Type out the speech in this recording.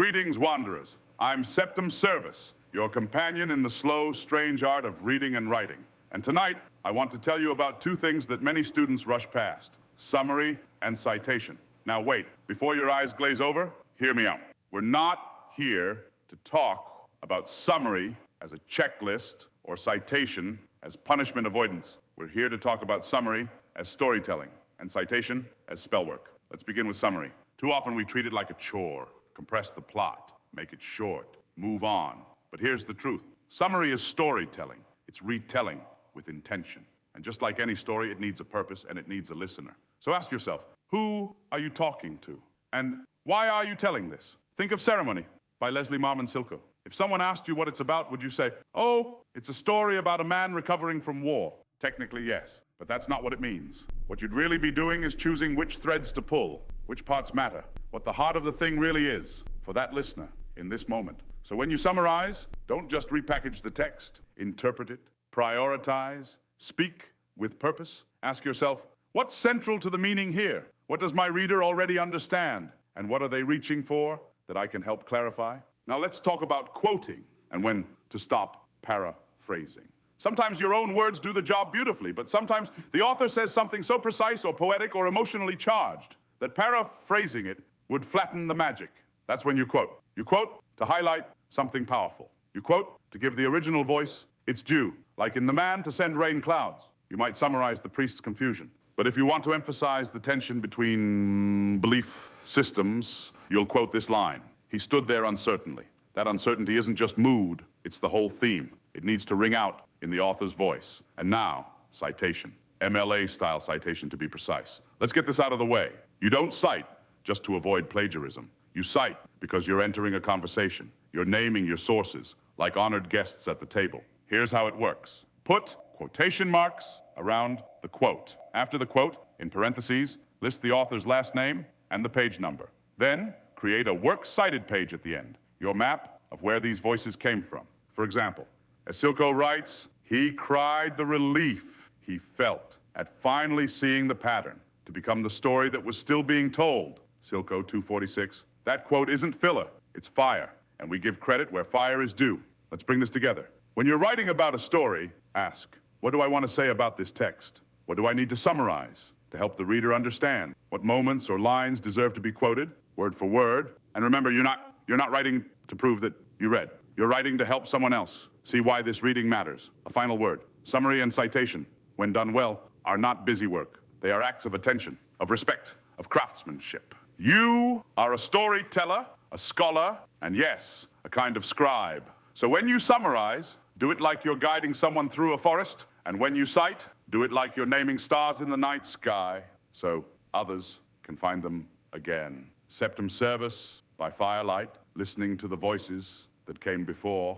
Greetings, wanderers. I'm Septem Servus, your companion in the slow, strange art of reading and writing. And tonight, I want to tell you about two things that many students rush past: summary and citation. Now wait, before your eyes glaze over, hear me out. We're not here to talk about summary as a checklist or citation as punishment avoidance. We're here to talk about summary as storytelling and citation as spell work. Let's begin with summary. Too often we treat it like a chore. Compress the plot, make it short, move on. But here's the truth. Summary is storytelling. It's retelling with intention. And just like any story, it needs a purpose and it needs a listener. So ask yourself, who are you talking to? And why are you telling this? Think of Ceremony by Leslie Marmon Silko. If someone asked you what it's about, would you say, oh, it's a story about a man recovering from war? Technically, yes, but that's not what it means. What you'd really be doing is choosing which threads to pull, which parts matter, what the heart of the thing really is for that listener in this moment. So when you summarize, don't just repackage the text, interpret it, prioritize, speak with purpose. Ask yourself, what's central to the meaning here? What does my reader already understand? And what are they reaching for that I can help clarify? Now let's talk about quoting and when to stop paraphrasing. Sometimes your own words do the job beautifully, but sometimes the author says something so precise or poetic or emotionally charged that paraphrasing it would flatten the magic. That's when you quote. You quote to highlight something powerful. You quote to give the original voice its due, like in The Man to Send Rain Clouds. You might summarize the priest's confusion. But if you want to emphasize the tension between belief systems, you'll quote this line. He stood there uncertainly. That uncertainty isn't just mood, it's the whole theme. It needs to ring out in the author's voice. And now, citation. MLA-style citation, to be precise. Let's get this out of the way. You don't cite just to avoid plagiarism. You cite because you're entering a conversation. You're naming your sources, like honored guests at the table. Here's how it works. Put quotation marks around the quote. After the quote, in parentheses, list the author's last name and the page number. Then, create a works cited page at the end, your map of where these voices came from. For example, as Silko writes, he cried the relief he felt at finally seeing the pattern to become the story that was still being told. Silko 246. That quote isn't filler, it's fire, and we give credit where fire is due. Let's bring this together. When you're writing about a story, ask, what do I want to say about this text? What do I need to summarize to help the reader understand? What moments or lines deserve to be quoted, word for word? And remember, you're not writing to prove that you read. You're writing to help someone else see why this reading matters. A final word. Summary and citation, when done well, are not busy work. They are acts of attention, of respect, of craftsmanship. You are a storyteller, a scholar, and yes, a kind of scribe. So when you summarize, do it like you're guiding someone through a forest, and when you cite, do it like you're naming stars in the night sky, so others can find them again. Septem Servus, by firelight, listening to the voices that came before.